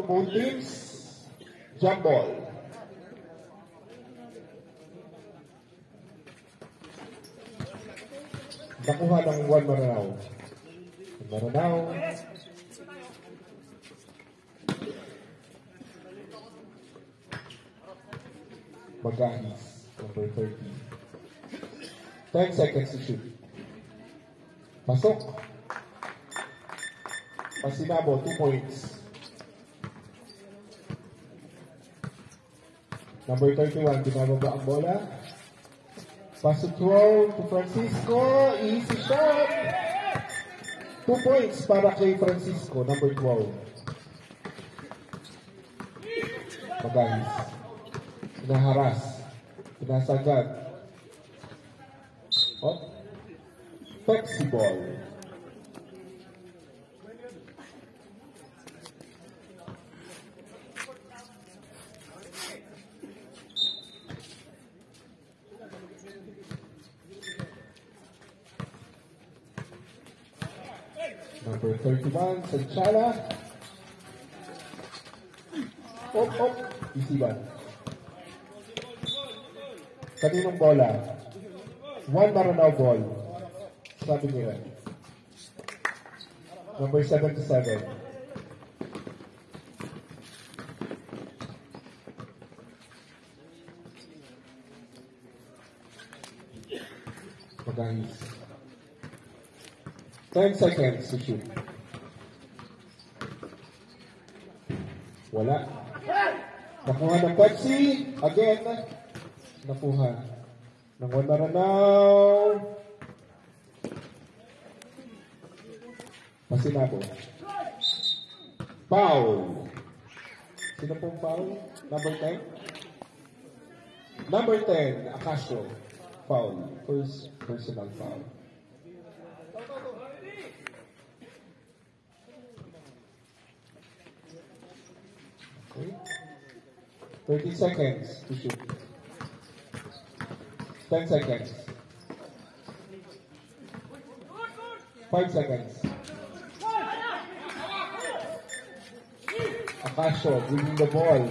Moon Teams, jump ball. Nakuha ng Juan Maranao. Maranao. Magahis, number 30. 10 seconds to shoot. Pasok. Pasinabo, 2 points. Number 31, binababa ang bola. Pass to throw to Francisco. Easy shot. 2 points para kay Francisco, number 12. Magahis. Pinaharas. Pinasagad. Oh. Pepsi ball. Number 31, Sanchala. Easy ball. Kaninong bola? Juan Maranao ball. Sabi nila. Number 77. Magahis. 10 seconds to shoot. Wala. Nakuha ng Pepsi. Again. Nakuha ng Juan Maranao. Pasinabo. Foul. Sino pong foul? Number 10? Number 10, Acasio. Foul. First personal foul. Okay. 30 seconds to shoot. 10 seconds. 5 seconds. Acasio bringing the ball.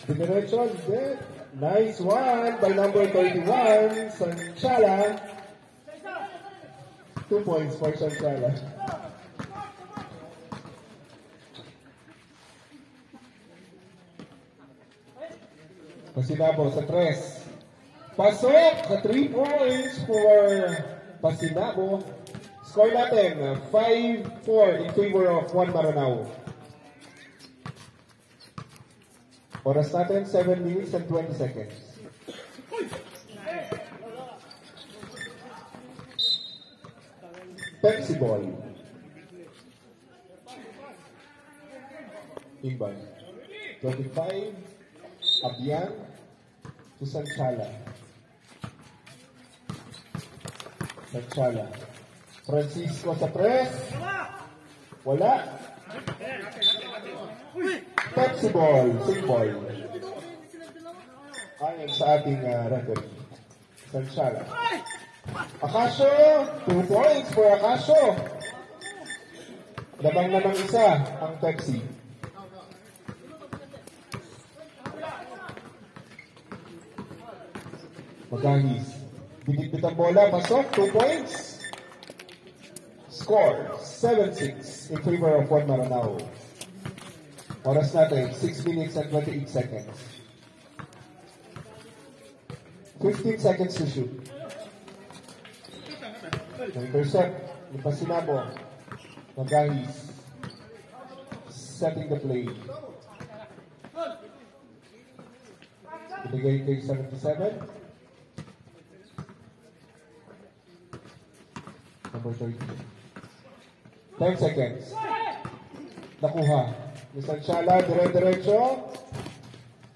Dinerecho is dead. Nice one by number 31, Sanchala. 2 points for Sanchala. Pasinabo sa 3. Pasok sa 3 points for Pasinabo. Score natin, 5-4 in favor of Juan Maranao. Oras natin, 7 minutes and 20 seconds. Pepsi ball. Inbound. 25. Abian to Sanchala. Sanchala. Francisco sa press. Wala. Pepsi ball. Sing ball. Ayon sa ating referee. Sanchala. Acasio. 2 points for Acasio. Labang na ng isa ang Pepsi. Magahis. Binitbit ang bola. Pasok. 2 points. Score. 7-6 in favor of Juan Maranao. Oras natin. 6 minutes and 28 seconds. 15 seconds to shoot. Intercept. Pasinabo. Magahis. Setting the play. Ibigay kay 77. Number 30. 10 seconds. Nakuha. Ni Sanchala, dire-diretso.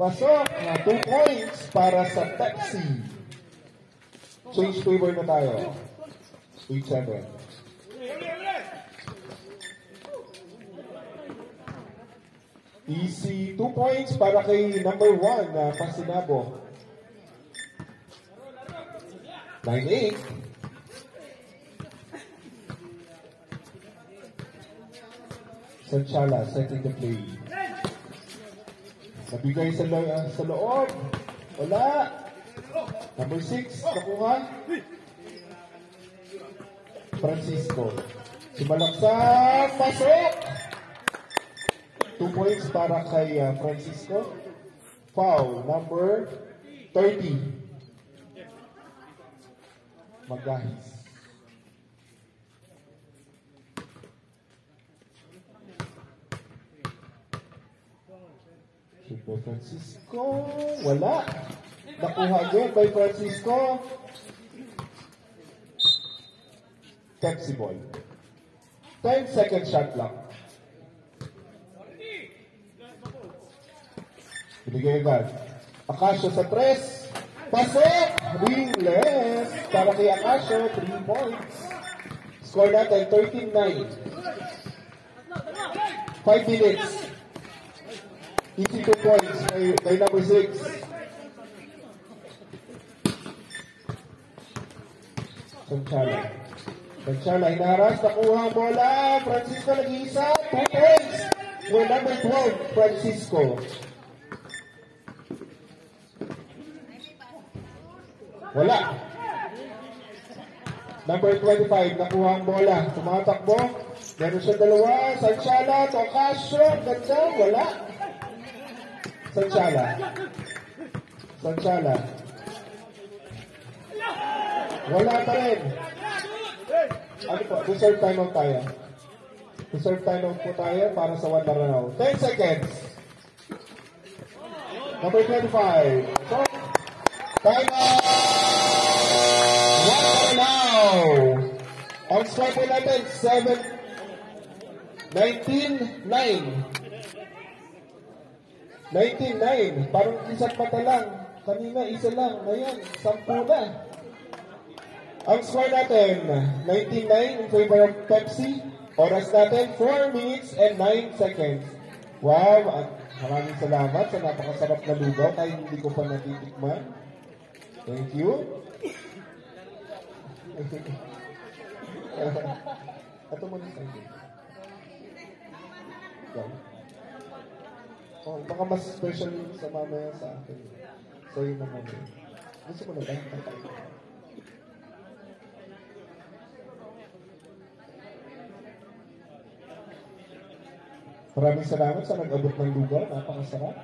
Pasok na 2 points para sa Pepsi. Change favor na tayo. 8-7. Easy 2 points para kay number 1 na Pasinabo. 9-8. Sanchala setting the play. Nabigay sa loob. Wala. Number 6, nakuha. Francisco. Sumalaksak, pasok! 2 points para kay Francisco. Foul, number 30. Magahis. Super Francisco, wala. Nakuha again by Francisco. Pepsi ball. 10-second shot lang. Binigay agad. Akasio sa 3. Pasok! Wingless. Para kay Akasio, 3 points. Score natin, 13-9. 5 minutes. Easy 2 points kay number 6. Sanchala, hinaras, nakuha ang bola. Francisco nag-iisa, 2 points. For number 12, Francisco. Wala. Number 25, nakuha ang bola. Tumatakbo. Meron siya dalawa. Sanchala, Tocasio, ganda. Wala. Sanchala. Wala pa rin. Ano po? Reserve timeout tayo. Reserve timeout po tayo para sa 1 Maranao. 10 seconds. Number 25. So, timeout! 1 Maranao. Ang score po natin, 19-9. 19-9. Parang isang mata lang. Kanina, isa lang. Ngayon, 10 na. Ang score natin, 19-9 in favor of Pepsi. Oras natin, 4 minutes and 9 seconds. Wow! Maraming salamat sa napakasarap na lugaw kahit hindi ko pa natitikman. Thank you. Ito muna sa inyo. Oh, baka mas special sa mamaya sa akin. So, yun naman yun. Gusto mo na ba? Maraming salamat sa nag-abot ng lugar. Napakasarap.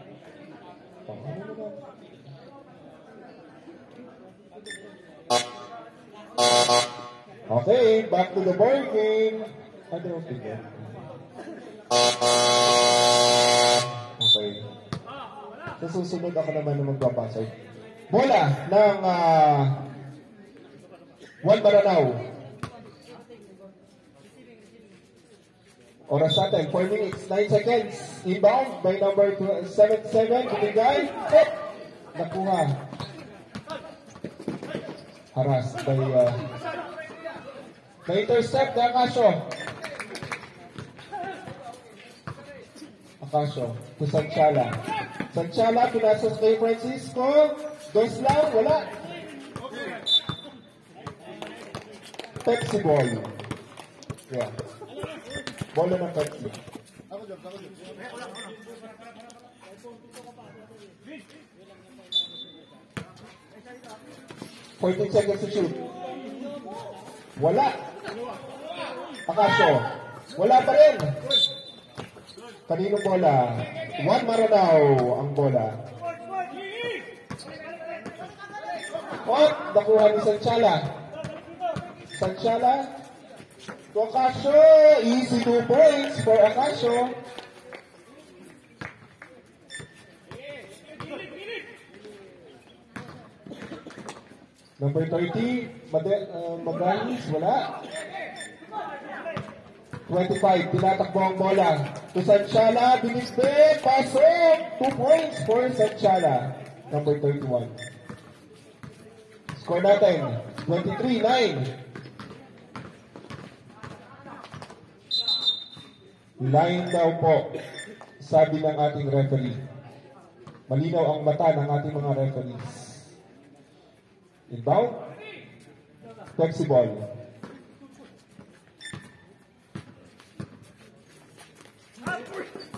Okay, back to the board game. Okay. Sa susunod ako naman na magbabasay. Bola ng 1 Maranao. Oras natin, 4 minutes, 9 seconds. Inbound by number 77, binigay. Nakuha. Haras by na-intercept na Akasio to Sanchala. Sanchala, pinasas kay Francisco. Dos lang, wala. Pepsi ball. Yeah. Bola ng Pepsi. 14 seconds to shoot. Wala. Akasio. Wala pa rin. Kaninong bola? 1 Maranao ang bola. Nakuha ni Sanchala. To Akasio. Easy 2 points for Akasio. Number 30, Magalis, wala. 25, tinatakbo ang bola. To Sanchala, binisbe, pasok. 2 points for Sanchala. Number 31. Score natin, 23-9. Line daw po, sabi ng ating referee. Malinaw ang mata ng ating mga referees. Inbound. Pepsi ball.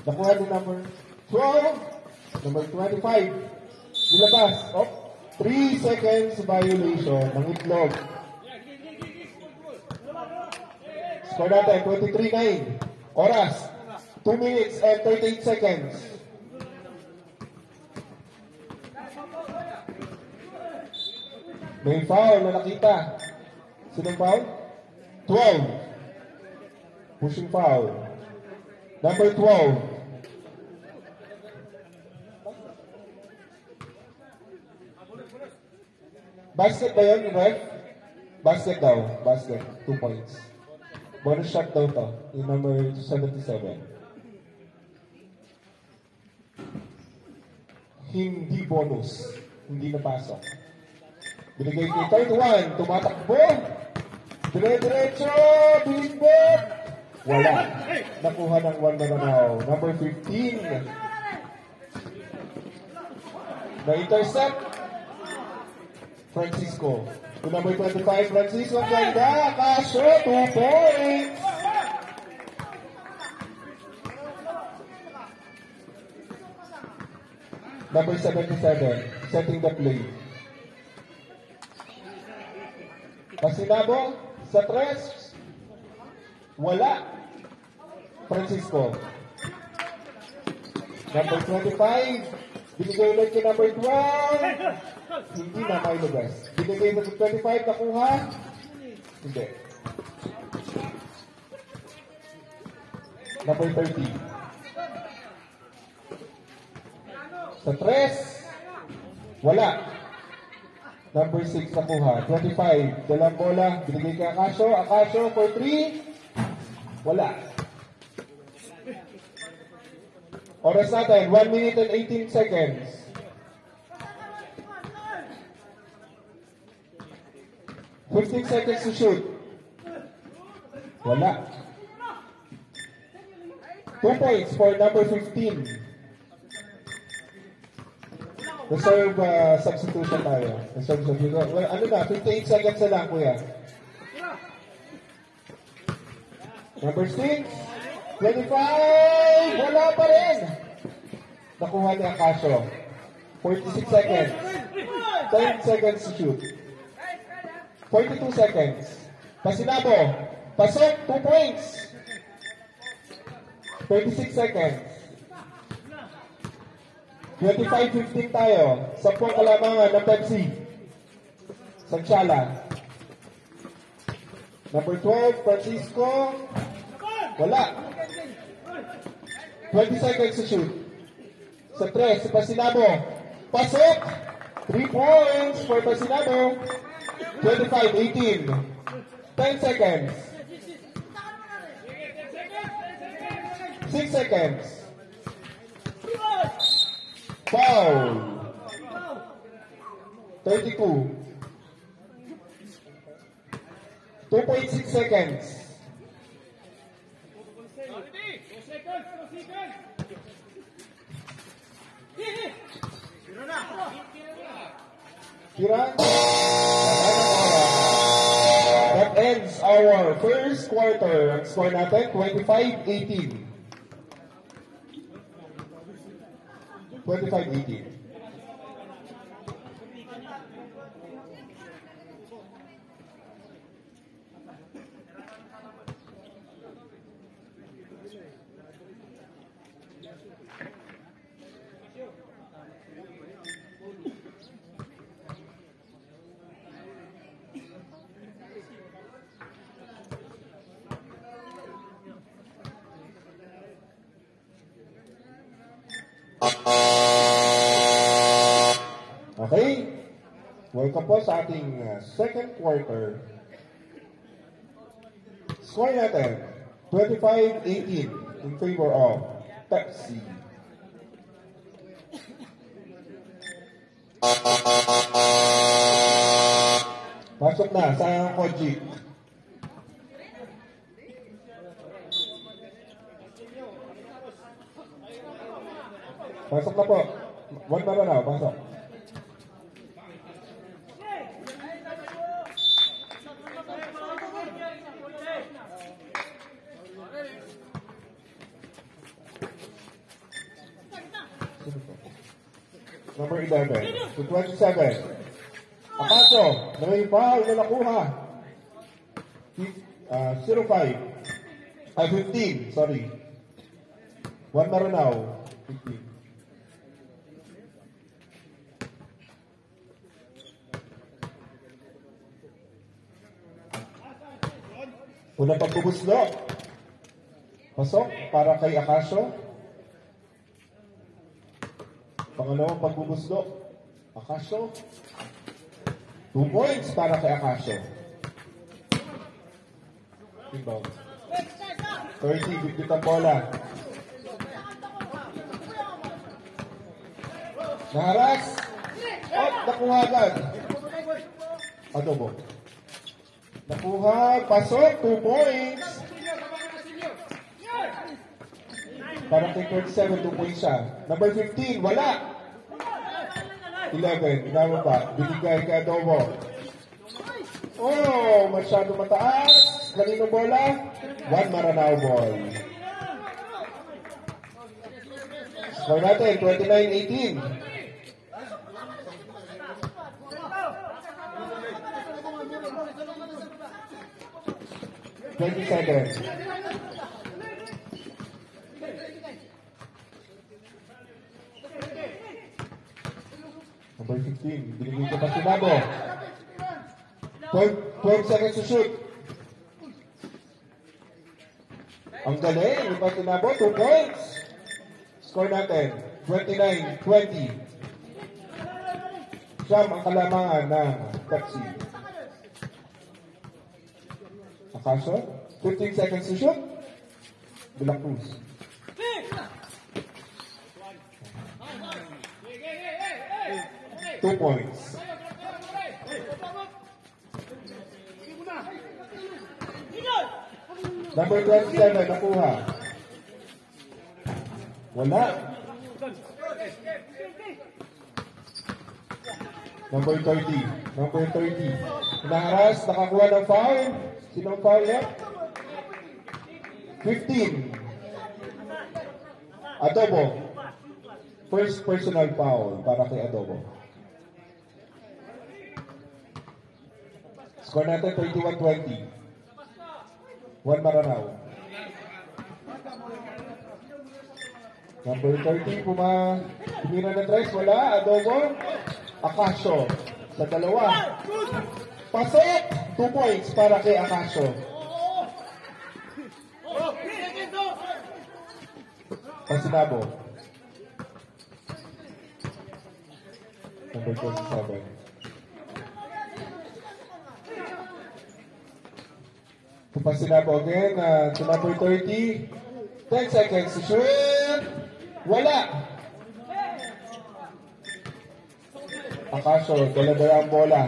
Nakuha ni number 12. Number 25. Nilabas. 3 seconds violation ng itlog. Score natin, 23-9. Oras, 2 minutes and 38 seconds. May foul na nakita. Sinong foul? 12. Pushing foul. Number 12. Basket ba yun, ref? Basket daw. Basket. 2 points. Bonus shot daw to. Yung number 77. Hindi bonus. Hindi napasok. Binigay kay 31. Tumatakbo. Dire-diretso. Bilimbot. Wala. Nakuha ng 1 Mananaw. Number 15. Na-intercept. Francisco. To number 25, Francisco ganda. Kaso, 2 points. Number 77, setting the play. Pasinabo, sa 3. Wala. Francisco. Number 25, binigay ulit kay number 12. Hindi na may lugas. Binigay sa 25, nakuha? Hindi. Number 30. Sa 3, wala. Number 6, nakuha. 25, dalang bola, binigay kay Akasio. Akasio for 3, wala. Oras natin, 1 minute and 18 seconds. 15 seconds to shoot. Wala. 2 points for number 15. Reserve substitution tayo. Reserve substitution. Well, ano na, 58 seconds na lang, kuya. Number 6. 25. Wala pa rin. Nakuha ni Akasio. 46 seconds. 10 seconds to shoot. 42 seconds. Pasinabo. Pasok. 2 points. 36 seconds. 25-15 tayo. 10 kalamangan ng Pepsi. Sanchala. Number 12, Francisco. Wala. 20 seconds to shoot. Sa 3, si Pasinabo. Pasok. 3 points for Pasinabo. 25-18. 10 seconds. 6 seconds. Foul. 32. 2.6 seconds. Kirang. That ends our first quarter. Ang score natin, 25-18. 25-18. Okay, welcome po sa ating second quarter. Score natin, 25-18 in favor of Pepsi. Pasok na sa Koji. Pasok na po. 1 ba na? Pasok. Number 11 to 27. Akaso, na may foul na nakuha. 05. 15, sorry. Juan Maranao, 15. Unang pagbubuslo. Pasok para kay Akasio. Pangalawang pagbubuslo. Akasio. 2 points para kay Akasio. Inbound. 30, bigit ang bola. Naharas. At nakuha agad. Adobo. Nakuha, pasok, 2 points. Para kay 37, 2 points siya. Number 15, wala. 11, ginawa pa. Binigay kay Adobo. Oh, masyado mataas. Kanino bola? Juan Maranao ball. Score natin, 29-18. Number 15, binigay ko pa si Nabo. 12 seconds to shoot. Ang galing, yung pa si Nabo, 2 points. Score natin, 29-20. Siyam ang kalamangan ng Pepsi. Akasio, 15 seconds to shoot. Bilacruz. Two points. Number 27, nakuha. Wala. Number 30. Number 30. Naharas, nakakuha ng foul. Sinong foul niya? 15. Adobo. First personal foul para kay Adobo. Score natin 31-20. Juan Maranao. Number 30, tumira ng tres, wala. Adobo. Akasio. Sa dalawa. Pasok! 2 points para kay Akasio. Pasinabo. Number 27. Pasinabo again to number 30. 10 seconds to shoot. Wala. Akasio, dala-dala ang bola.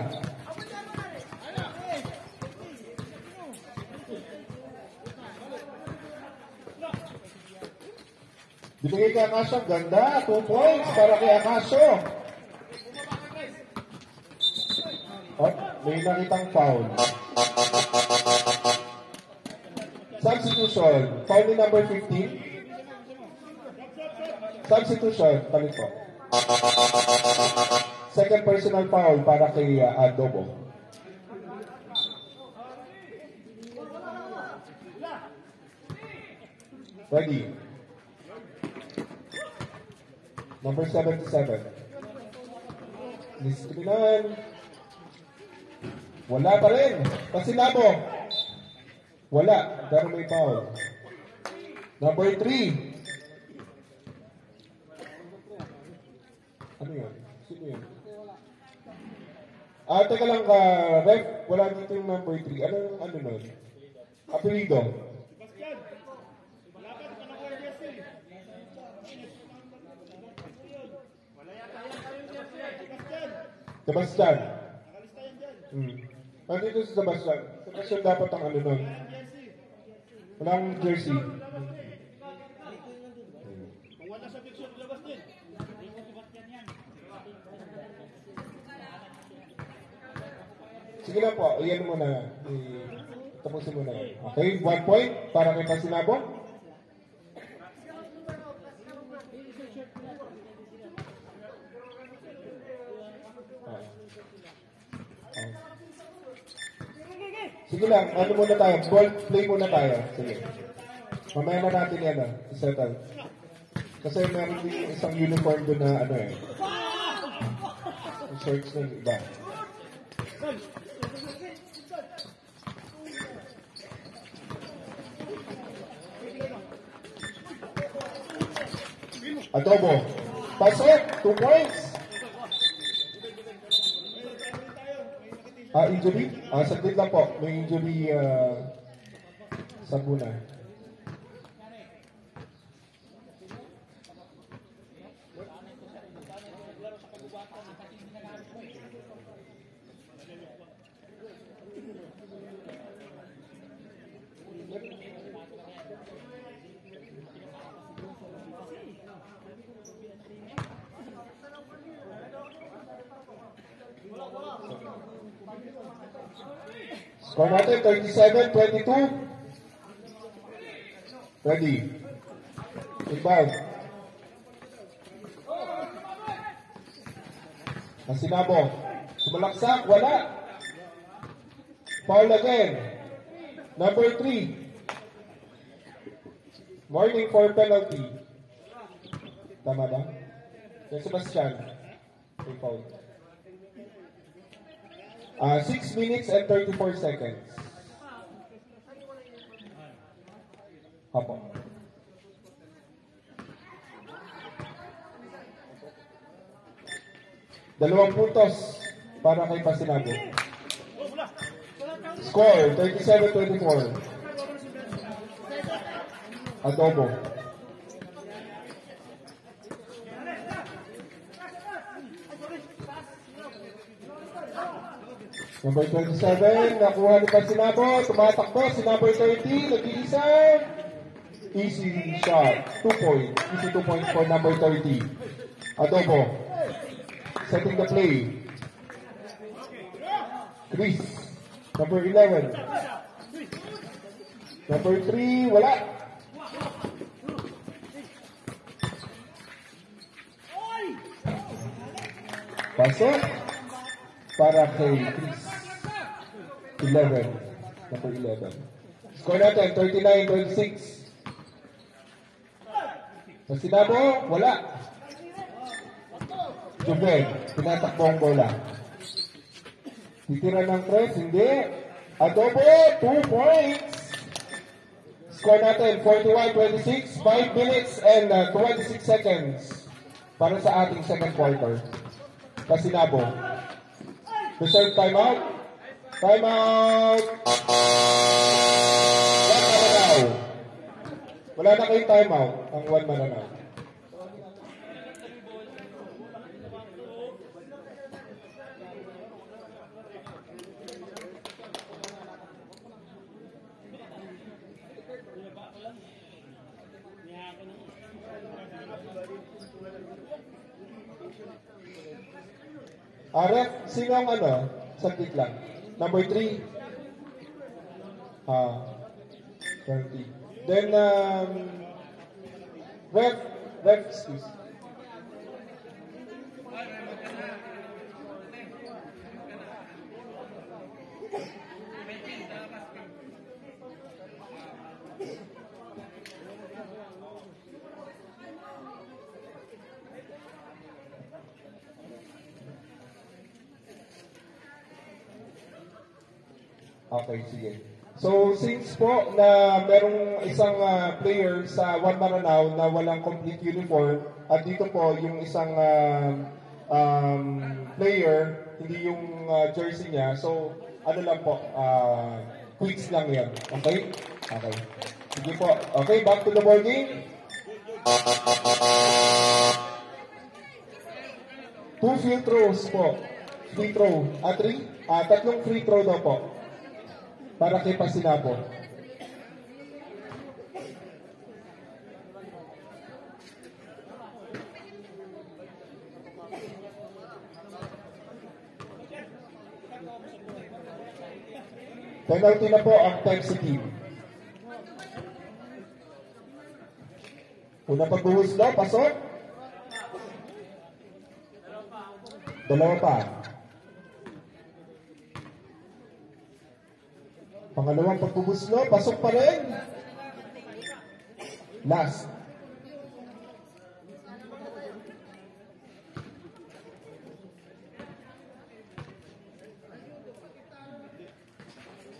Dibigay kay Akasio, ganda. 2 points para kay Akasio. Oh, may nakitang foul. Substitution. Foul ni number 15. Substitution. Palit po. Second personal foul para kay Adobo. Ready. Number 77. Discriminan. Wala pa rin. Pasinabo. Wala. Pero may foul. Number 3. Ano yun? Sino yun? Teka lang ref. Wala dito yung number 3. Ano nun? Apelido. Sebastian. Dito si Sebastian. Sebastian dapat ang ano nun. Walang jersey. Sige lang po, iyan mo na. Tapusin mo na. Okay, 1 point para kay Pasinabo. Sige lang, ano muna tayo? Ball play muna tayo. Sige. Mamaya na natin yan, isettle. Kasi meron din isang uniform doon na ano eh. Yung shirts ng iba. Adobo. Pasok, 2 points. Injury? Saglit lang po. May injury sa Buna. Score natin, 37-22. Ready. Inbound. Masinabo. Sumalaksak, wala. Foul again. Number 3. Warning for penalty. Tama ba? Kaya Sebastian. May foul. 6 minutes and 34 seconds. Apo. Dalawang puntos para kay Pasinago. Score, 37-24. Adobo. Number 27, nakuha ni Pasinago, tumatakbo, si number 30, nag-iisa. Easy shot, 2 points. Easy 2 points for number 30. Adobo. Setting the play. Chris, number 11. Number 3, wala. Pasok para kay Chris. 11. Number 11. Score natin, 39-26. Pasinago, wala. Juven, tinatakbo ang bola. Titira ng press, hindi. Adobo, 2 points. Score natin, 41-26, 5 minutes and 26 seconds para sa ating second quarter. Pasinago. Reserve timeout. Timeout. One Mananaw. Wala na kayong timeout ang One Mananaw. Ref, sino ang ano? Saglit lang. Number 3. 20. Then, ref, excuse. Okay, sige. So, since po na merong isang player sa One Maranao na walang complete uniform, at dito po yung isang player, hindi yung jersey niya, so ano lang po, quicks lang yan. Okay? Okay. Sige po. Okay, back to the ball game. 2 field throws po. Free throw. 3? Tatlong free throw daw po. Para kay Pasinago. Penalty na po ang Pepsi team. Una pagbuhos daw, pasok. Dalawa pa. Pangalawang pagbubuslo, pasok pa rin. Last.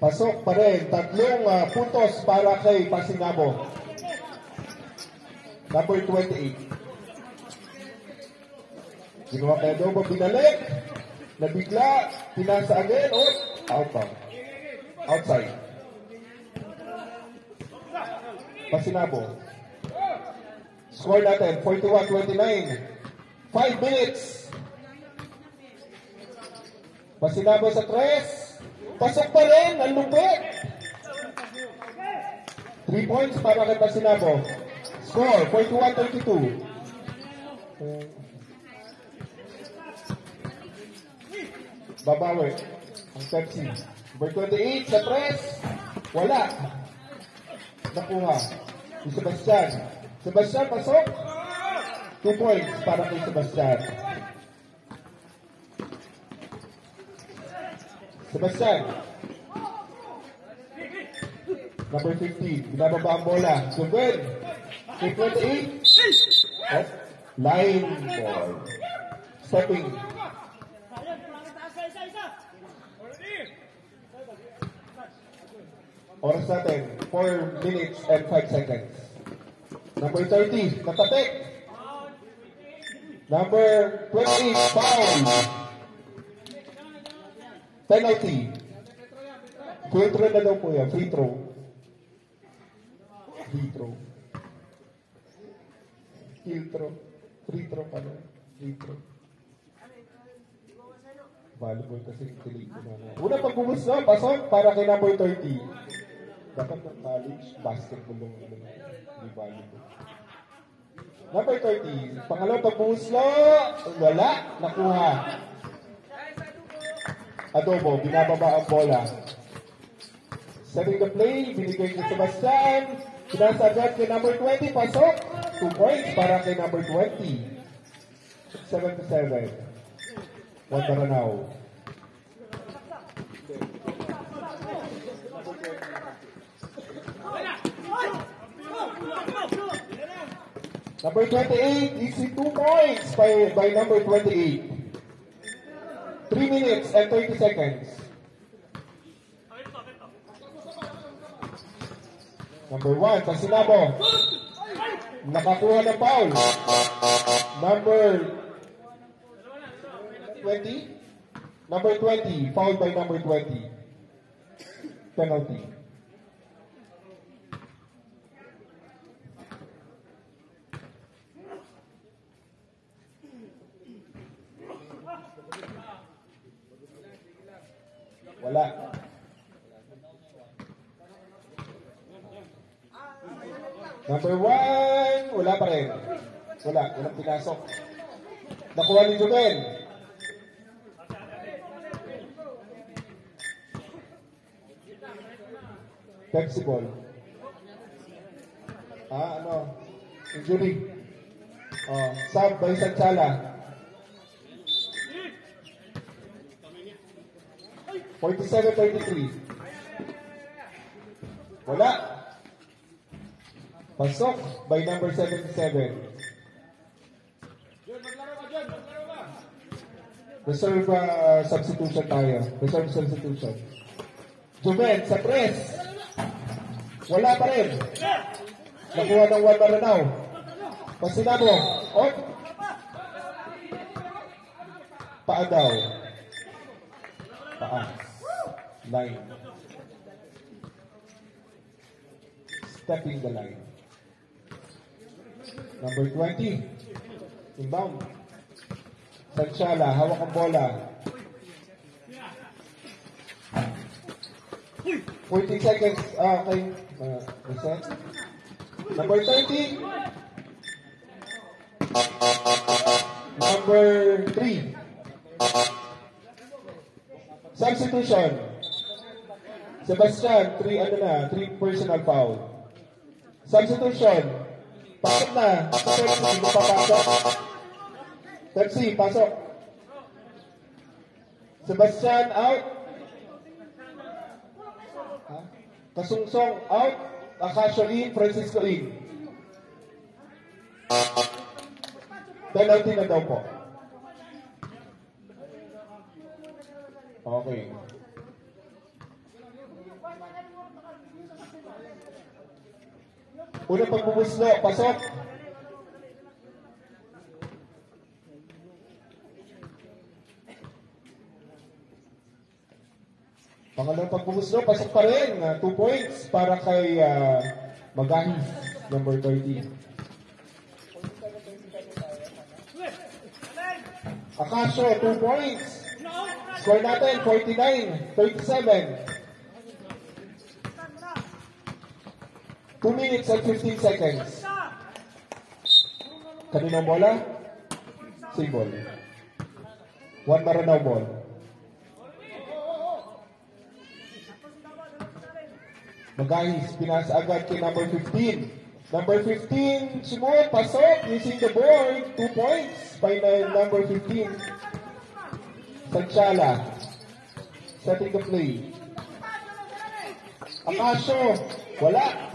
Pasok pa rin. Tatlong puntos para kay Pasinabo. Number 28. Ginawa kay Adobo, binalik. Nabigla. Pinasa again. Oh, outbound. Outside. Pasinabo. Score natin, 41-29. 5 minutes. Pasinabo sa 3. Pasok pa rin. Ang lupit. 3 points para kay Pasinabo. Score, 41-32. Babawi. Ang Pepsi. Number 28 sa press. Wala. Nakuha. Si Sebastian. Sebastian, pasok. 2 points para kay Sebastian. Sebastian. Number 15. Binababa ang bola. Jubel. 28. Oh, line ball. Stepping. Oras natin, 4 minutes and 5 seconds. Number 30, natatik. Number 28, foul. Penalty. Free throw na daw po yan, free throw. Free throw. Kill throw. Free throw pala. Free throw. Volleyball kasi kilig ko na. Una pag-umus na, pasok para kay number 30. Dapat ng college, basketball lang naman. Hindi volleyball. Number 30. Pangalawang pag-uuslo. Wala. Nakuha. Adobo. Binababa ang bola. Setting the play. Binigay kay Sebastian. Sinasagad kay number 20. Pasok. 2 points para kay number 20. 7-7. One Maranao. Number 28, easy 2 points by number 28. 3 minutes and 30 seconds. Number 1, Pasinabo. Nakakuha ng foul. Number 20. Number 20, fouled by number 20. Penalty. Wala. Number 1, wala pa rin. Walang pinasok. Nakuha ni Jubel. Pepsi ball. Injury. Sub by Sanchala. 47-33. Wala. Pasok by number 77. Reserve substitution tayo. Reserve substitution. Juven sa press. Wala pa rin. Nakuha ng One Maranao. Pasinabo. On. Paa daw. Paa. Line. Stepping the line. Number 20. Inbound. Sanchala. Hawak ang bola. 14 seconds. Okay. Reset. Number 30. Number 3. Substitution. Sebastian, 3 personal foul. Substitution. Pasok na. Pepsi, hindi papasok. Pepsi, pasok. Sebastian, out. Kasungsong out. Acacio in. Francisco in. Penalty na daw po. Okay. Unang pagbubuslo. Pasok. Pangalawang pagbubuslo, pasok pa rin. 2 points para kay Magahis, number 13. Acacio, 2 points. Score natin, 49-37. 2 minutes and 15 seconds. Kaninong bola? Same ball. Juan Maranao ball. Magahis, pinasa agad kay number 15. Number 15, sumunod, pasok, using the board, 2 points by number 15. Sanchala, setting the play. Acacio, wala.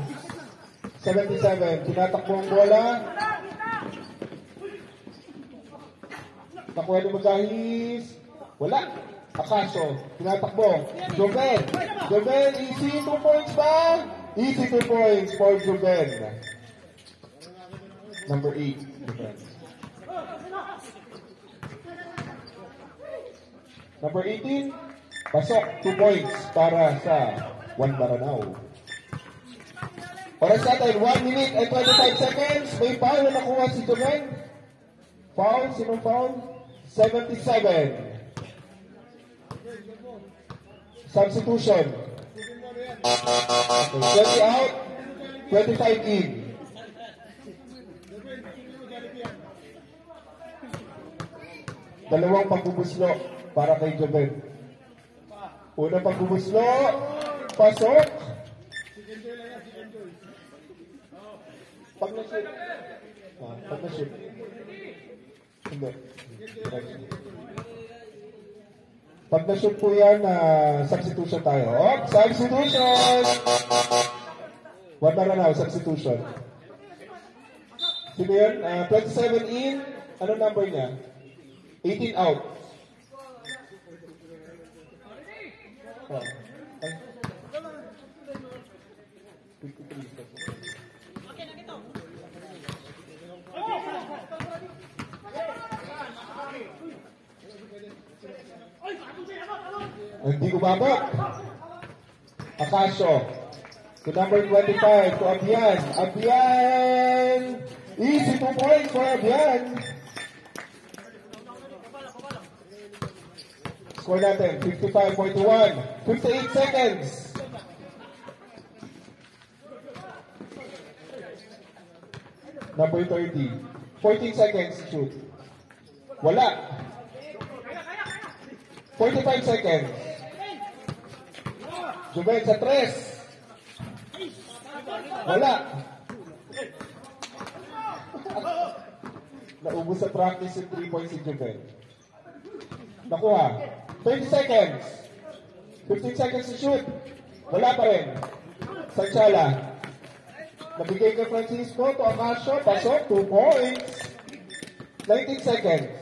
77, tinatakbo ang bola. Takuha ni Magahis, wala. Acacio, tinatakbo. Joven, easy 2 points ba? Easy 2 points for Joven. Number 8. Number 18, pasok 2 points para sa Juan Maranao. Oras natin, 1 minute and 25 seconds. May foul na nakuha si Joven. Foul, sinong foul? 77. Substitution. 20 out, 25 in. Dalawang pagbubuslo para kay Joven. Unang pagbubuslo, pasok. Pag na-shoot. Pag na-shoot. Hindi. Pag na-shoot po yan, substitution tayo. Oh, substitution! Juan Maranao, substitution. Sino yun? 27 in. Ano number niya? 18 out. Oh. Hindi umabot. Acacio. To number 25, to Abian. Abian! Easy 2 points for Abian. Score natin, 55-41. 58 seconds. Number 30. 14 seconds to shoot. Wala. 45 seconds. Joven sa 3. Wala. Naubos sa practice yung 3 points si Joven. Nakuha. 30 seconds. 15 seconds to shoot. Wala pa rin. Sanchala. Nabigay kay Francisco to Acacio. Pasok. 2 points. 19 seconds.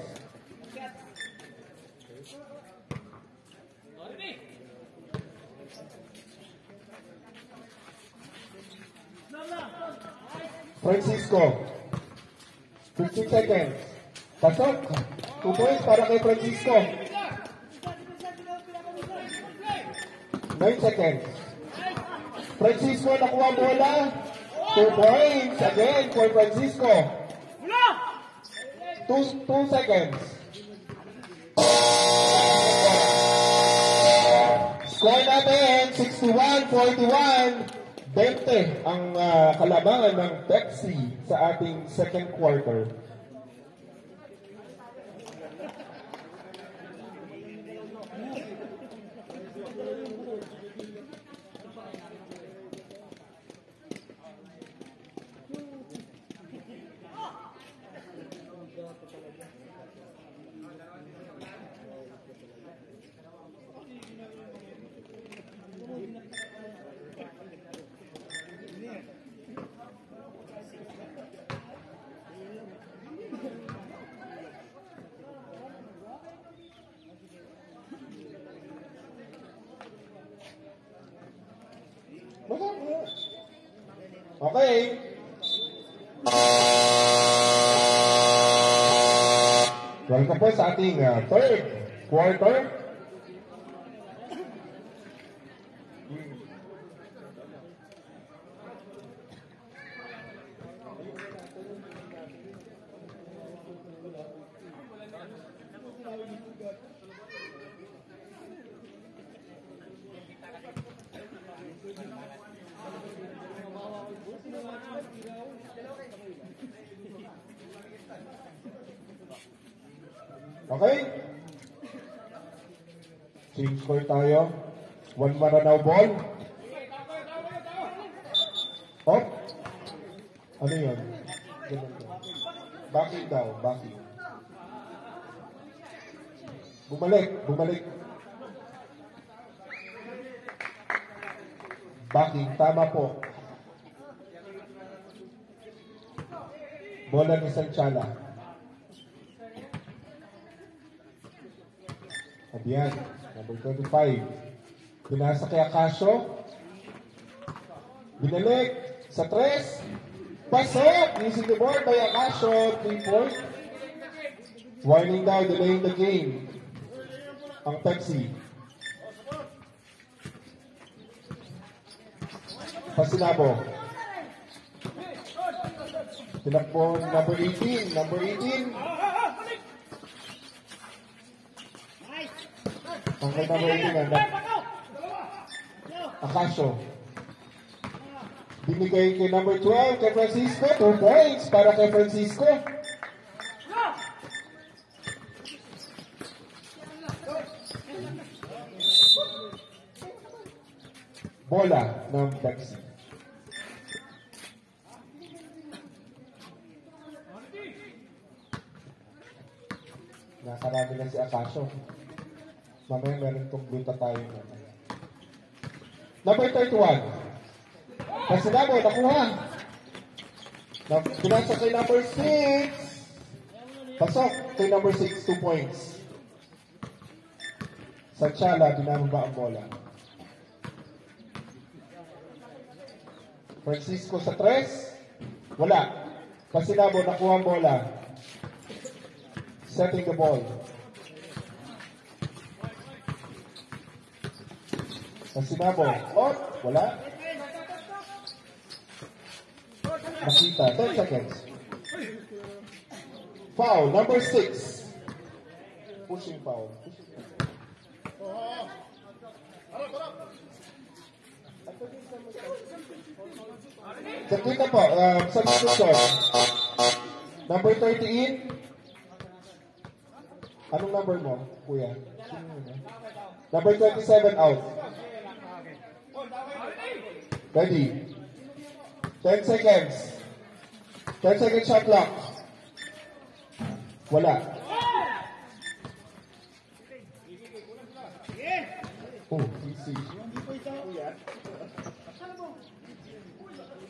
Francisco. 15 seconds. Pasok. 2 points para kay Francisco. 9 seconds. Francisco nakuha bola. 2 points again for Francisco. 2 seconds. Score natin 61-41. 20 ang kalamangan ng Pepsi sa ating second quarter. Okay. Welcome po sa ating third quarter. Okay? Change score tayo. One Maranao ball. Oh? Ano yun? Backing daw, backing. Bumalik. Backing, tama po. Bola ni Sanchala. Ayan, number 25. Pinasa kay Akasio. Binalik sa 3. Pasok! Using the board by Akasio. 3-point. Warning daw, delaying the game. Ang Pepsi. Pasinabo. Tinakbo number 18. Number 18. Okay, number 18. Akasio. Binigay kay number 12, kay Francisco. 2 points para kay Francisco. Bola ng Pepsi. Nakarami lang si Akasio. Mamaya meron itong gluta tayo. Number 31. Pasinabo, nakuha. Pinasa kay number 6. Pasok kay number 6, 2 points. Sanchala, dinamaba ang bola. Francisco sa 3. Wala. Pasinabo, nakuha ang bola. Setting the ball. Pasinabo. Oh, wala. Nakita. 10 seconds. Foul. Number 6. Pushing foul. Sakita po. Substitution. Number 13. Anong number mo, kuya? Number 27 out. Ready? 10 seconds. 10 seconds shot clock. Wala. Oh, easy.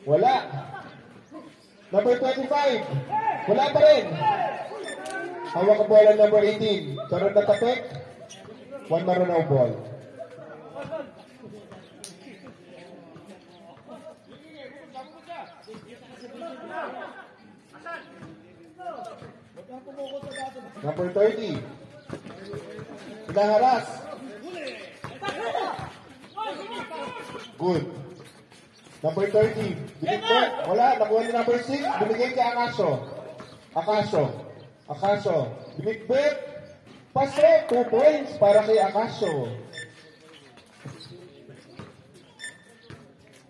Wala. Number 25. Wala pa rin. Hawak ang bola number 18. Karoon na tapik. One Maranao ball. Number 30. Hinaharas. Good. Number 30. Binigay. Wala. Nakuha ni number 6. Binigay kay Akasio. Akasio. Binigbit. Pasok. 2 points para kay Akasio.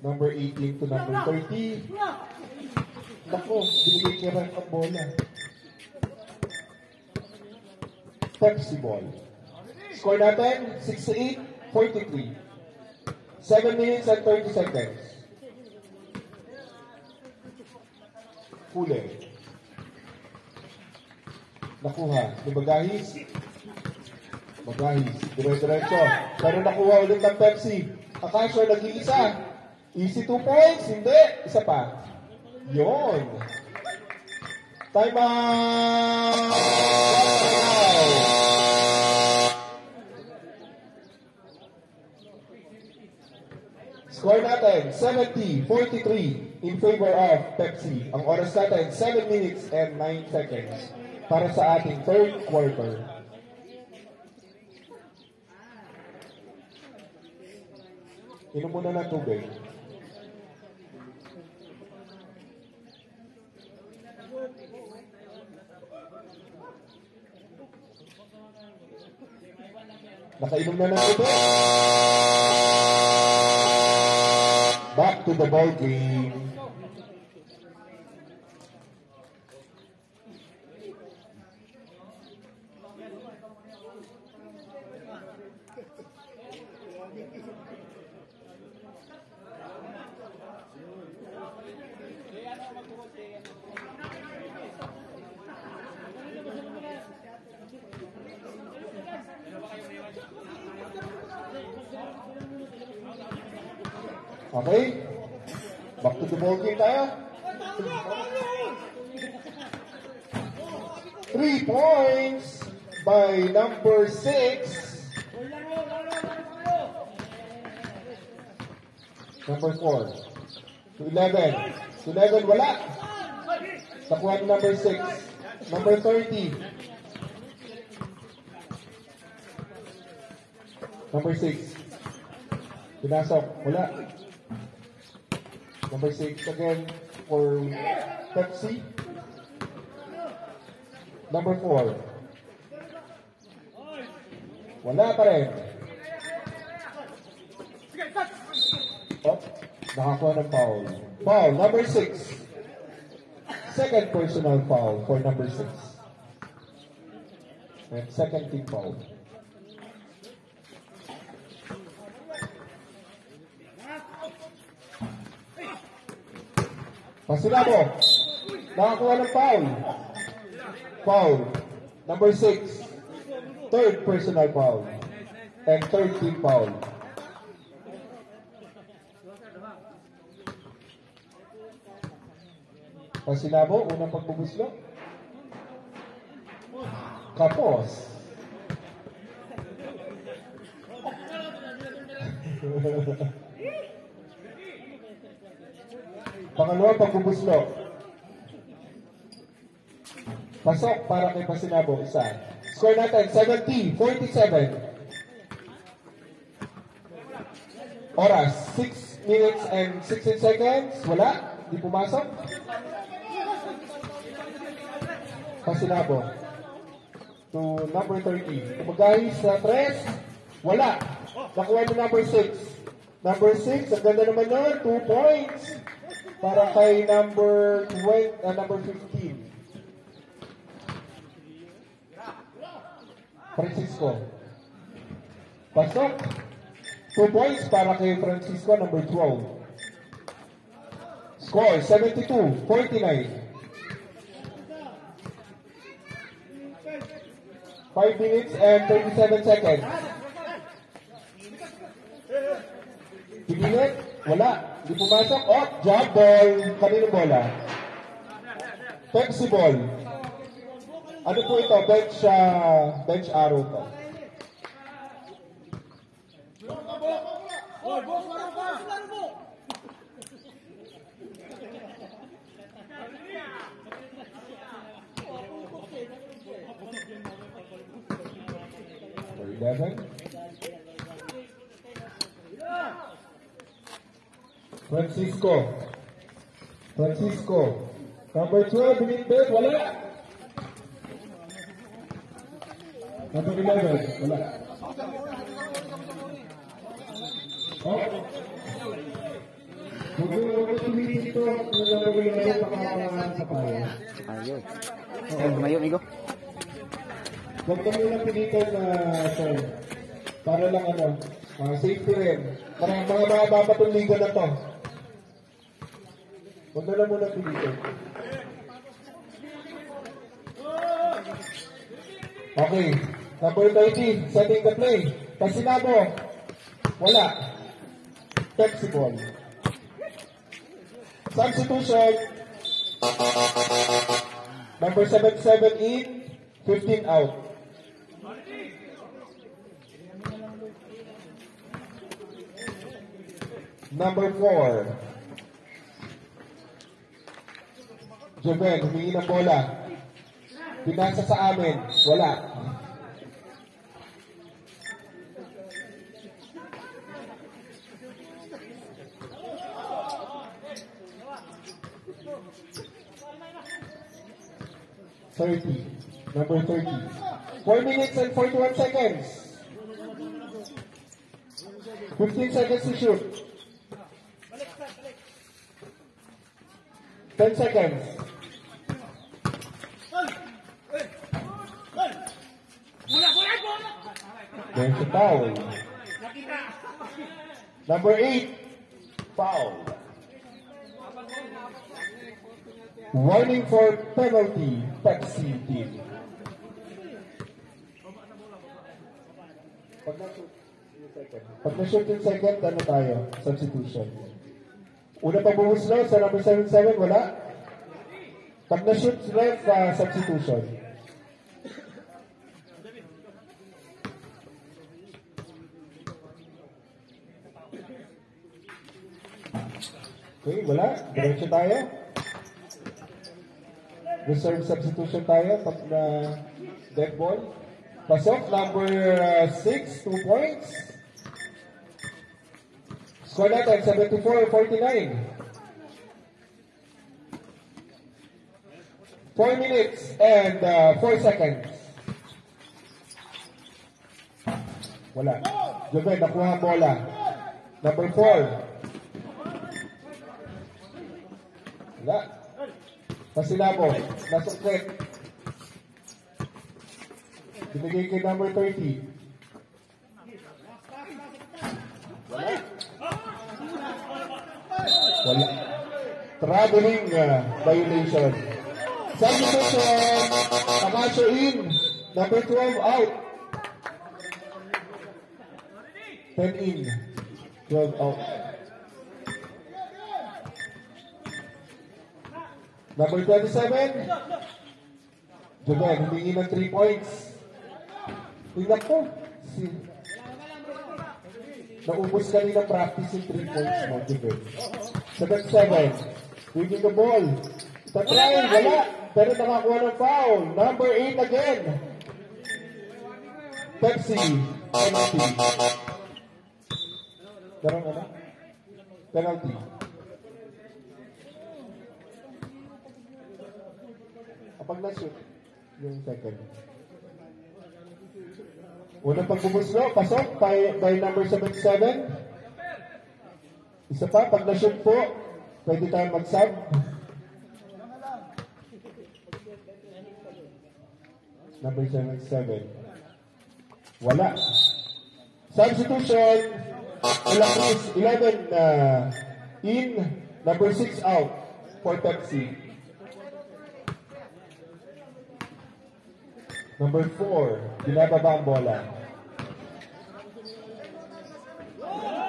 Number 18 to number 30. Naku, binigay kay Ran ang bola. Pepsi ball. Score natin, 68-43. 7 minutes and 30 seconds. Huli. Nakuha. Ni Bagahis. Dire-diretso. Pero nakuha ulit ng Pepsi. Akasio nag-iisa. Easy 2 points. Hindi. Isa pa. Yun. Time out! Score natin, 70-43. in favor of Pepsi. Ang oras natin, 7 minutes and 9 seconds para sa ating third quarter. Inom muna ng tubig. Nakainom na ng tubig. Back to the ball game. Okay? Back to the ball game tayo. 3 points by number 6. Number 4. To 11. To 11, wala. Nakuha ni number 6. Number 30. Number 6. Pinasok, wala. Number 6 again for Pepsi. Number 4. Wala pa rin. Oh, nakakuha ng foul. Foul, number 6. Second personal foul for number 6. And second team foul. Pasinabo. Nakakuha ng foul. Foul. Number 6. Third personal foul. And third team foul. Pasinabo, unang pagbubuslo. Kapos. Pangalawang pagbubuslo. Pasok para kay Pasinabo, isa. Score natin, 70-47. Oras, 6 minutes and 16 seconds. Wala, di pumasok. Pasinabo. To number 30. Kumagahis sa 3. Wala. Nakuha ni number 6. Number 6, ang ganda naman nun, 2 points. Para kay number 15. Francisco. Pasok. 2 points para kay Francisco, number 12. Score, 72-49. 5 minutes and 37 seconds. Pigilit? Wala. Hindi pumasok. Oh, jump ball. Kanino bola? Pepsi ball. Ano po ito? Bench arrow to. For 11. Francisco. Number 12, binitbit, wala. Number 11, wala. Oh. Huwag tumitin ito. Nalagay sa paya. Ayun. Tumayo, amigo. Huwag kami lang pinitin na sir. Para lang safety rin. Para mga mapatuligan na to. Huwag na lang muna pinitin. Okay. Number 13, setting the play. Pasinabo. Wala. Pepsi ball. Substitution. Number 77 in, 15 out. Number 4. Joven, humingi ng bola. Pinasa sa amin. Wala. Number 30. 4 minutes and 41 seconds. 15 seconds to shoot. 10 seconds. There's a foul. Number 8. Foul. Warning for penalty. Pepsi team. Pag na-shoot yung second, ano tayo? Substitution. Una pa buhuslo sa number 77, wala. Pag na-shoot ref, substitution. Okay, wala. Diretso tayo. Reserve substitution tayo. Pag na dead ball. Pasok, number 6, 2 points. Score natin, 74-49. 4 minutes and 4 seconds. Wala. Joven, nakuha ang bola. Number 4. Wala. Pasilabo, nasukret. Binigay kay number 30. Wala. Wala. Traveling violation. Substitution. Camacho in. Number 12 out. 10 in. 12 out. Number 27. Joven, humingi ng 3 points. Tingnan ko. Naubos kanina practice yung 3 points mo, Joven. 7-7. Winning the ball. Tatry, wala. Pero nakakuha ng foul. Number 8 again. Pepsi. Penalty. Darang ano? Penalty. Kapag na-shoot, yung second. Unang pagbumuslo, pasok by number 77. Isa pa, pag na-shoot po, pwede tayo mag-sub. Number 77. Wala. Substitution, 11 in, number 6 out for Pepsi. Number 4, binababa ang bola.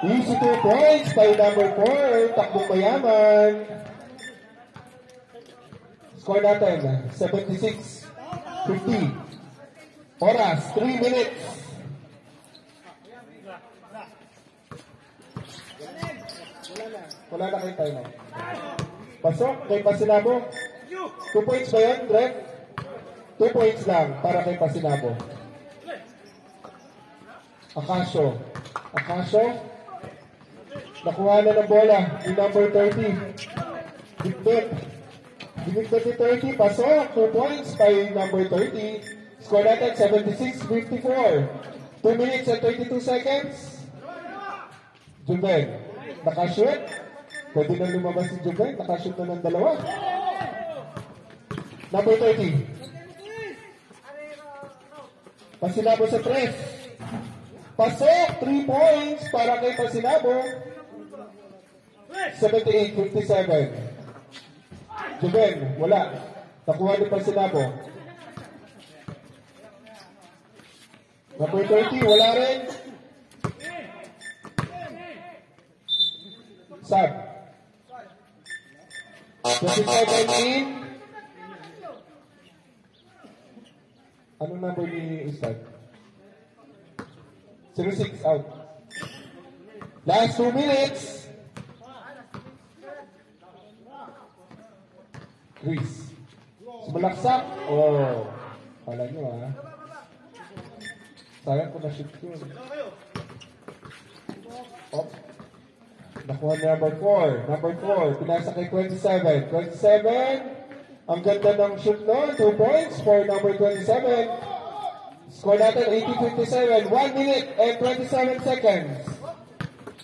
Easy 2 points by number 4, takbong mayaman. Score natin, 76-50. Oras, 3 minutes. Wala na kayo tayo. Pasok, kay Pasinabo. 2 points ba yan, Greg? 2 points lang para kay Pasinabo. Akasyo. Nakuha na ng bola ni number 30. Dikdek ni 30. Pasok. 2 points by number 30. Score natin 76-54. 2 minutes and 32 seconds. Joven. Nakashoot. Pwede na lumabas si Joven. Nakashoot na ng dalawa. Number 30. Pasinabo sa 3. Pasok, 3 points para kay Pasinabo. 78-57. Joven, wala. Nakuha ni Pasinabo. Number 30, wala rin. Sub. 25 in. Anong number ni Ustad? 06 out. Last 2 minutes. Greece. Bulaksak. Oh. Kala nyo ha. Sayang ko na-shoot yun. Oh. Nakuha ni number 4. Number 4. Pinasa kay 27. 27. Ang ganda ng shoot nun. 2 points for number 27. Score natin 18-57. 1 minute and 27 seconds.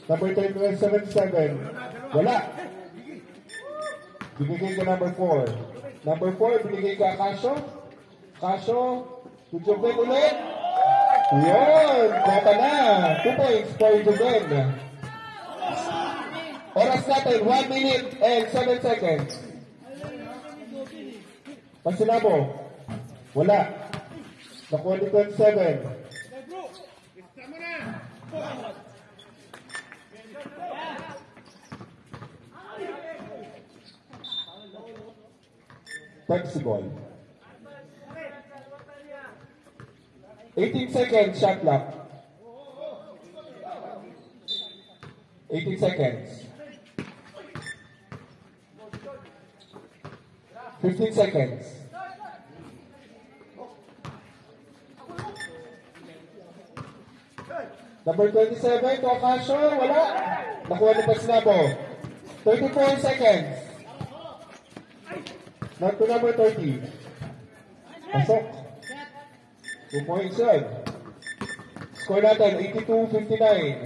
Number 77. Wala. Binigay ka number 4. Number 4, binigay ka Casio. Casio. Juven ulit. Yun. Bata na. 2 points for Juven. Oras natin, 1 minute and 7 seconds. Pansinabo. Wala. Nakuha ni 27. Pepsi ball. 18 seconds shot clock. 18 seconds. 15 seconds. Number 27, Casio, wala. Nakuha ni Pasnabo. 34 seconds. Not to number 30. Pasok. 2 points yun. Score natin, 82-59.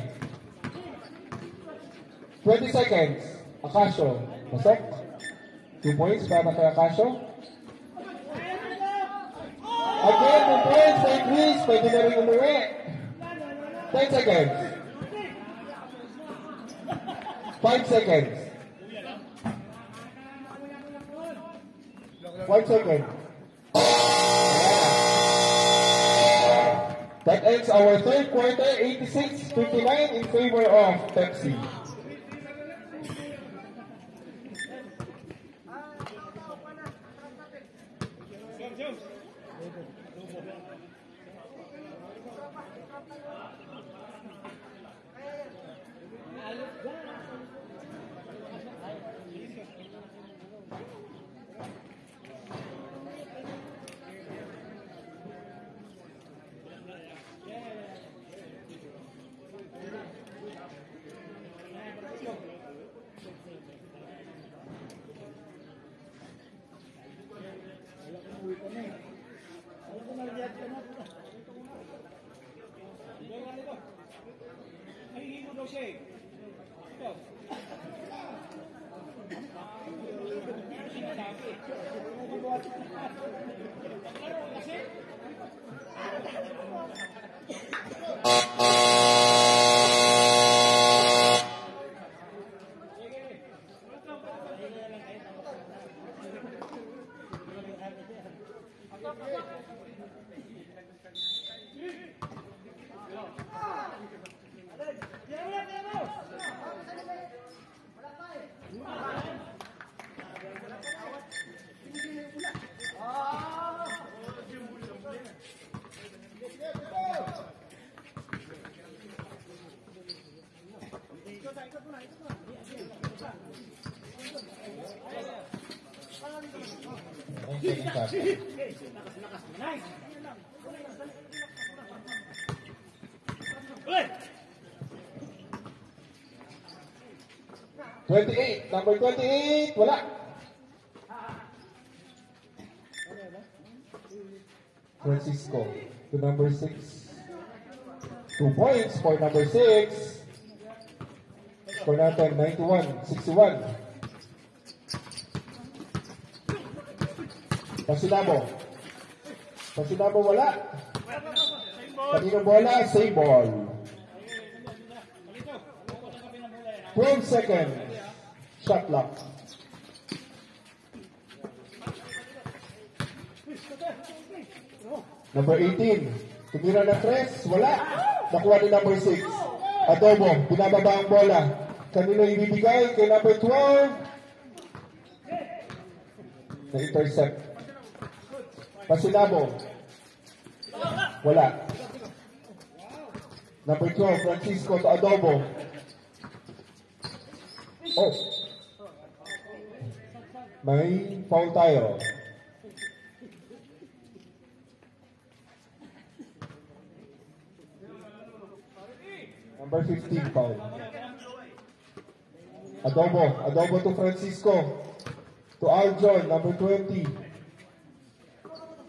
20 seconds. Casio. Pasok. 2 points para kay Casio. Again, 2 points kay Chris. Pwede na rin umuwi. 10 seconds. 5 seconds. 5 seconds. That ends our third quarter, 86-59 in favor of Pepsi. Number 28, wala. Francisco to number 6. 2 points for number 6. Score natin 91-61. Pasinabo wala. Kaninong bola? Same ball. 12 seconds. Shot clock. Number 18. Tumira ng 3. Wala. Nakuha ni number 6. Adobo. Binababa ang bola. Kanino ibibigay? Kay number 12. Na-intercept. Pasinabo. Wala. Number 12. Francisco to Adobo. Oh. May foul tayo. Number 15 foul. Adobo to Francisco. To Aljon, number 20.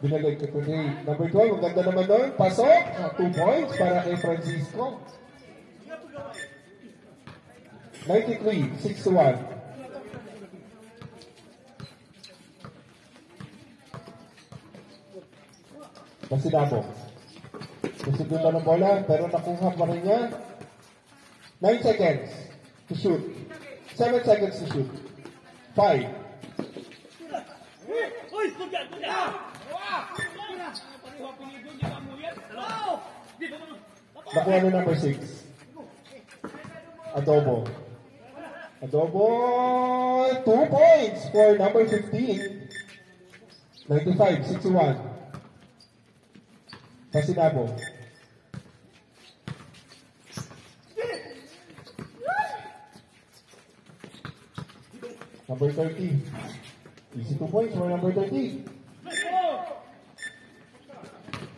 Binagay ko today. Number 12, ang ganda naman doon. Pasok. 2 points para kay Francisco. 93, 6-1. Pasinabo. Nasugutan ng bola, pero nakuha pa rin niya. 9 seconds to shoot. 7 seconds to shoot. 5. Nakuha na number 6. Adobo, 2 points for number 15. 95, 61. Pasinabo. Number 30. Easy 2 points for number 30.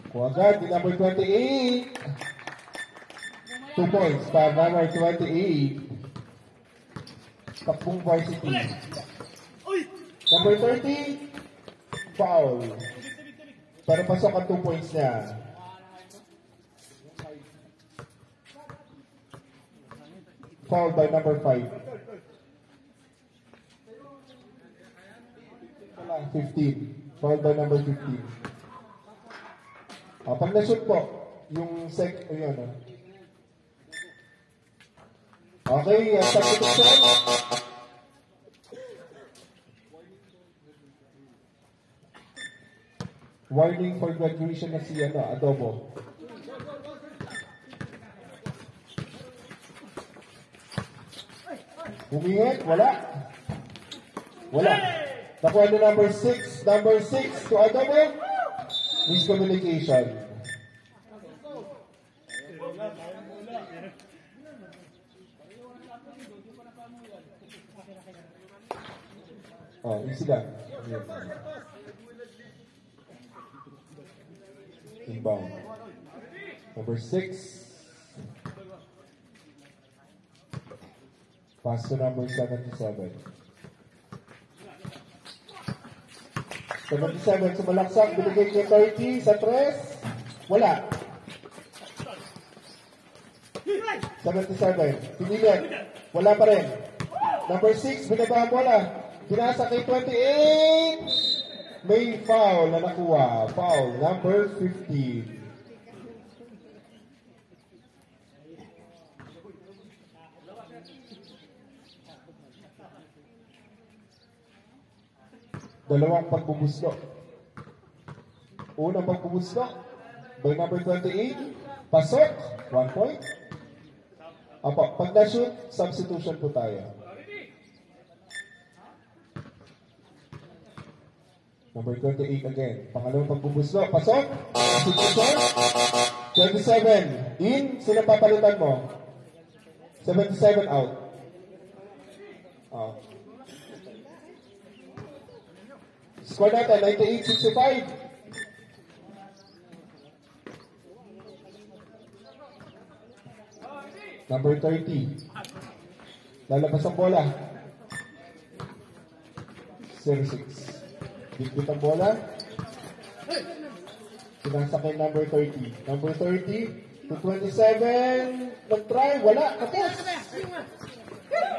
Kuagad di number 28. 2 points para number 28. Takbong varsity. Number 30. Foul. Pero pasok ang 2 points niya. Foul by number 5. 15. Foul by number 15. Pag na-shoot po, yung yun. Okay, substitution. Warning for graduation na si Adobo. Humingit, wala. Nakuha na number 6 to Adobo. Miscommunication. Easy lang. Inbound. Number 6. Pass to number 77. 77, sumalaksak, binigay niya 30 sa 3. Wala. 77, pinilit. Wala pa rin. Number 6, binaba ang bola. Pinasa kay 28. May foul na nakuha. Foul, number 15. Dalawang pagbubuslo. Unang pagbubuslo by number 28. Pasok. 1 point. Pag na-shoot, substitution po tayo. Number 28 again. Pangalawang pagbubuslo. Pasok. Substitution. 27. In. Sila papalitan mo. 77 out. Score natin, 98-65. Number 30. Lalabas ang bola. 06. Bigit ang bola. Pinasa kay number 30. Number 30 to 27. Nag-try. Wala. Kapos.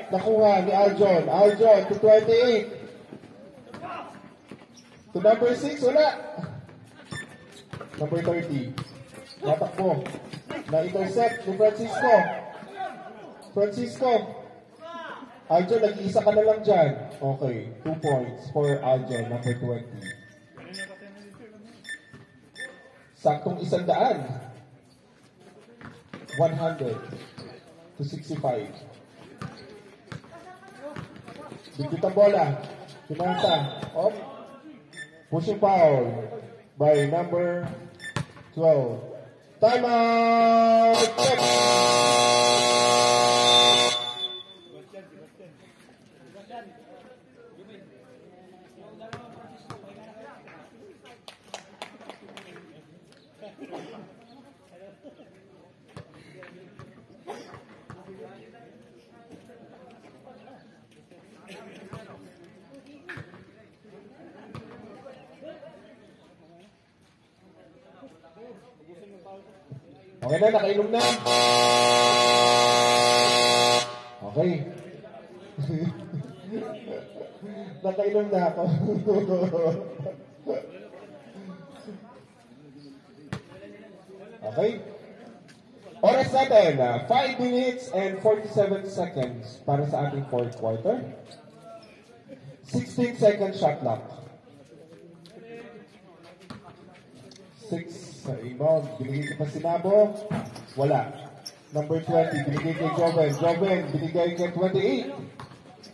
Nakuha ni Aljon. Aljon to 28. To number 6, wala. Number 30. Natakbo. Na-intercept ni Francisco. Aljon, nag-iisa ka na lang dyan. Okay, 2 points for Aljon, number 20. Saktong 100. 100 to 65. Bigit ang bola. Pinasa. Pushing foul by number 12. Timeout! Check! Okay na, nakainom na. Okay. Nakainom na ako. Okay. Oras natin, 5 minutes and 47 seconds para sa ating fourth quarter. 16 second shot clock. 6 sa inbound. Binigay ko pa si Nabo. Wala. Number 20, binigay kay Joven. Joven, binigay kay 28.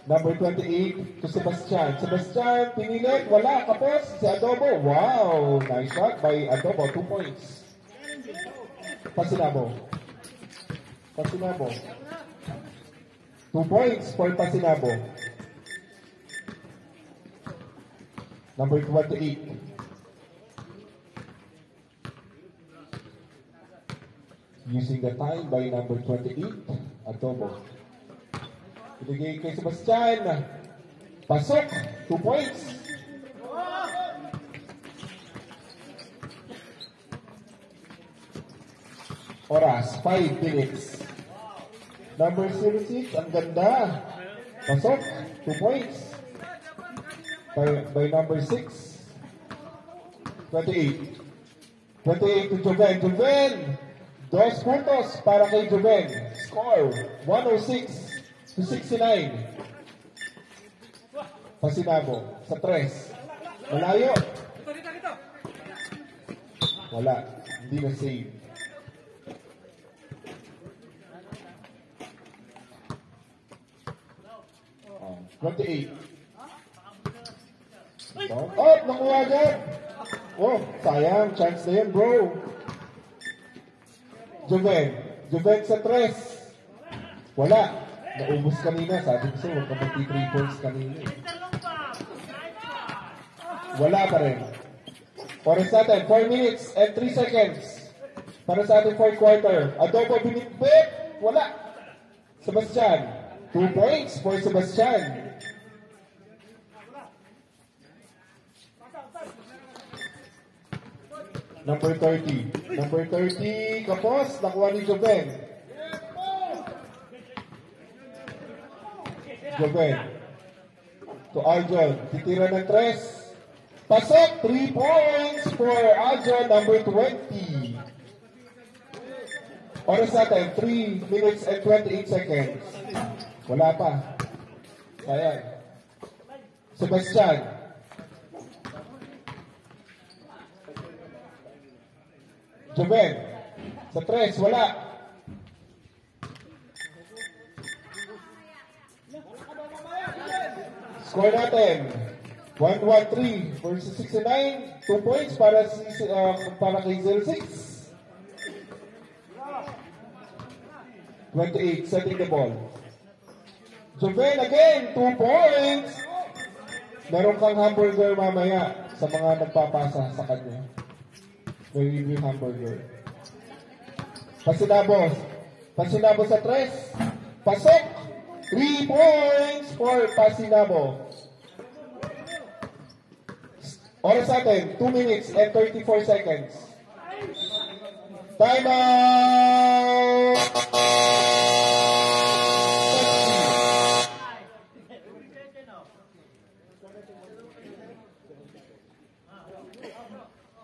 Number 28 to Sebastian. Sebastian, pinilit. Wala. Kapos. Si Adobo. Wow. Nice shot by Adobo. 2 points. Pasinabo. Pasinabo. 2 points for Pasinabo. Number 28. Using the time by number 28, Adobo. Binigay kay Sebastian. Pasok. 2 points. Oras, 5 minutes. Number 06, ang ganda. Pasok. 2 points. By number 6. 28. 28 to Joven. Joven! 2 puntos para kay Joven. Score, 106 to 69. Pasinabo sa 3. Malayo. Wala. Hindi na save. Oh, 28. Oh, nakuha agad. Oh, sayang. Chance na yan, bro. Joven. Joven sa 3. Wala. Naubos kanina. Sabi ko sa'yo, huwag ka magti 3 points kanina. Wala pa rin. Oras natin, 4 minutes and 3 seconds. Para sa ating fourth quarter. Adobo binitbit. Wala. Sebastian. 2 points for Sebastian. Number 30. Number 30, Kapos, nakuha ni Joven. Joven. To Arjon. Titira ng 3. Pasok, 3 points for Arjon, number 20. Oras natin, 3 minutes and 28 seconds. Wala pa. Sayang. Sebastian. Joven. Sa 3, wala. Score natin. 113 versus 69. 2 points para kay 06. 28, setting the ball. Joven again, 2 points. Meron kang hamburger mamaya sa mga nagpapasa sa kanya. May review hamburger. Pasinabo. Pasinabo sa 3. Pasok. 3 points for Pasinabo. Oras natin, 2 minutes and 34 seconds. Time out!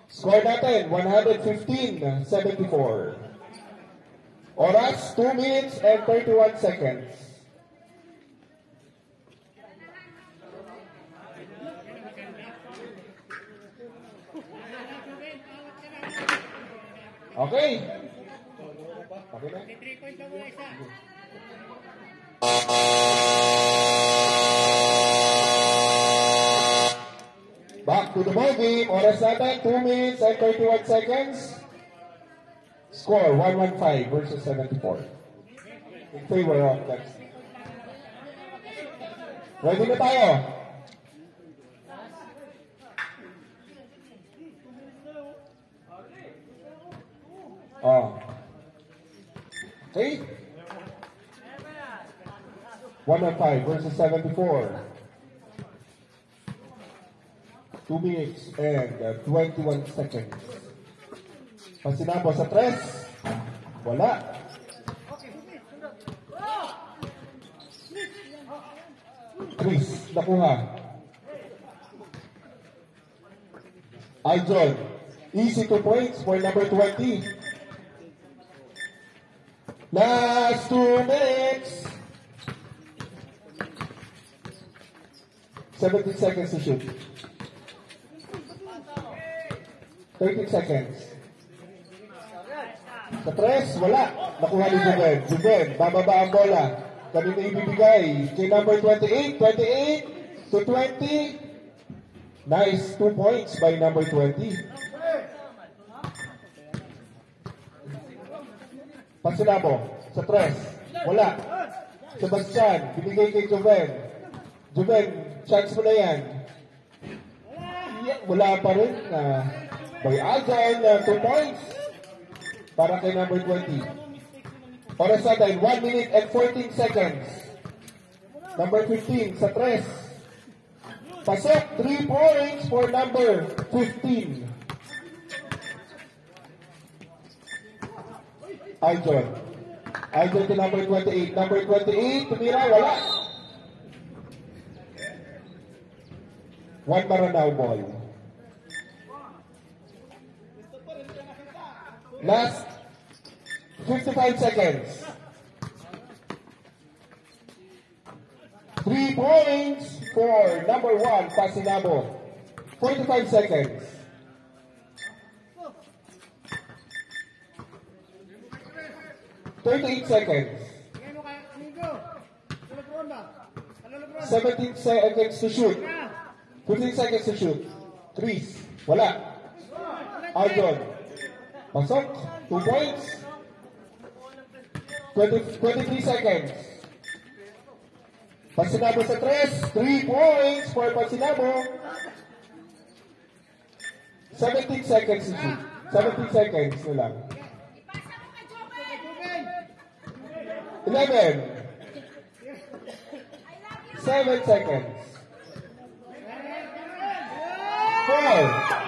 Score natin, 115-74. Oras, 2 minutes and 31 seconds. Okay. Okay na? Back to the ball game. Oras natin, 2 minutes and 31 seconds. Score, 115 versus 74. In favor of Pepsi. Ready na tayo? Oh. Okay. 105 versus 74. 2 minutes and 21 seconds. Pasinabo sa 3. Wala. Chris, nakuha. Aljon, easy 2 points for number 20. Last 2 minutes. 17 seconds to shoot. 13 seconds. Sa 3, wala. Nakuha ni Juven. Juven, bababa ang bola. Kanina ibibigay kay number 28. 28 to 20. Nice 2 points by number 20. Pasinabo sa 3. Wala. Sebastian, binigay kay Juven. Juven, chance mo na yan. Yeah, wala pa rin. By Aljon, 2 points para kay number 20. Oras natin, 1 minute and 14 seconds. Number 15 sa 3. Pasok, 3 points for number 15. Aljon. Aljon to number 28. Number 28, tumira, wala. 1 Maranao ball. Last 55 seconds. 3 points for number 1, Pasinabo. 45 seconds. 38 seconds. 17 seconds to shoot. 15 seconds to shoot. Chris, wala. Aljon. Pasok, 2 points. 23 seconds. Pasinabo sa 3, 3 points for Pasinabo. 17 seconds to shoot. 17 seconds na lang. 11. 7 seconds. 4.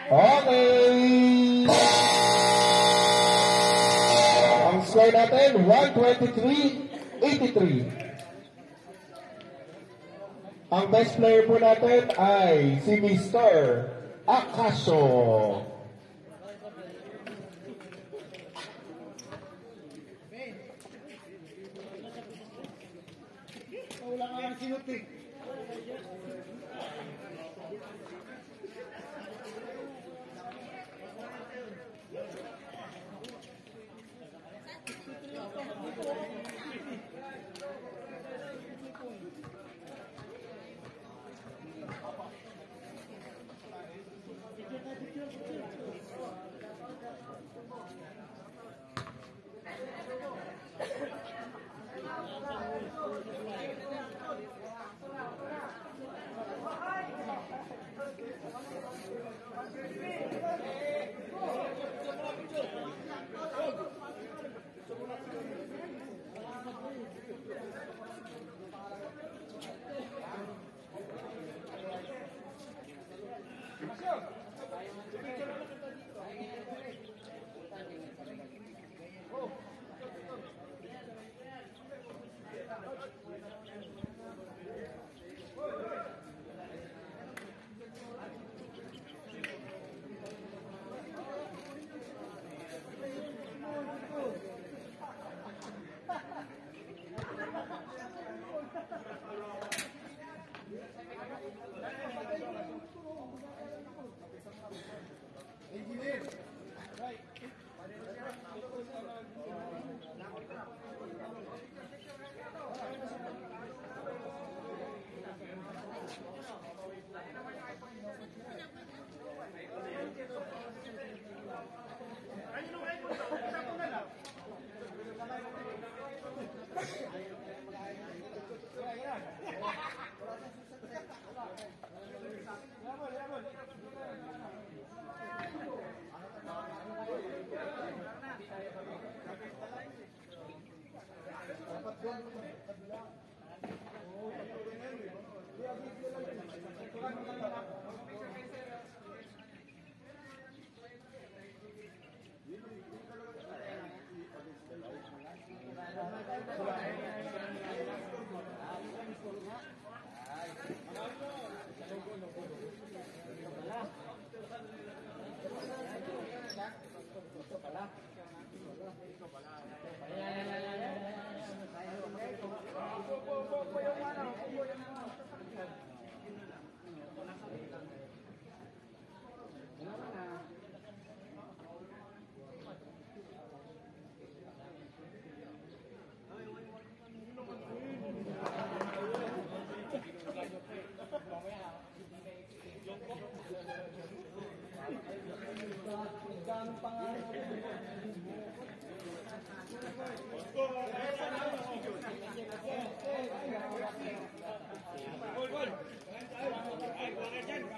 Okay. Ang score natin, 123-83. Ang best player po natin ay si Mr. Akaso. Wala nga ang sinutik. Gol. Ay,